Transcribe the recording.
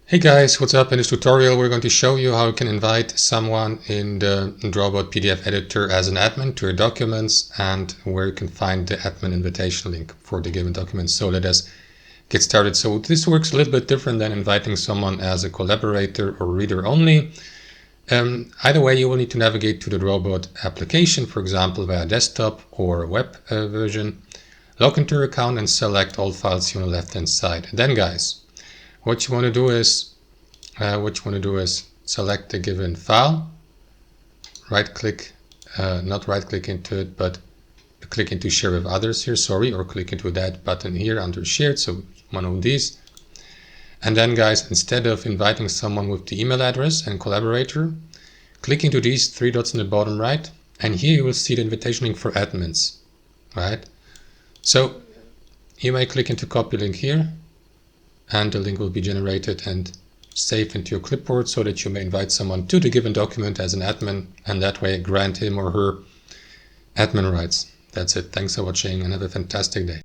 Hey guys, what's up? In this tutorial we're going to show you how you can invite someone in the Drawboard PDF editor as an admin to your documents and where you can find the admin invitation link for the given document. So let us get started. So this works a little bit different than inviting someone as a collaborator or reader only. Either way, you will need to navigate to the Drawboard application, for example, via desktop or web version. Log into your account and select all files here on the left-hand side. And then guys, what you want to do is select the given file, right-click, not right-click into it, but click into Share with Others here, or click into that button here under Shared, so one of these. And then guys, instead of inviting someone with the email address and collaborator, click into these three dots in the bottom right, and here you will see the invitation link for admins, right? So you may click into copy link here, and the link will be generated and saved into your clipboard so that you may invite someone to the given document as an admin and that way grant him or her admin rights. That's it. Thanks for watching and have a fantastic day.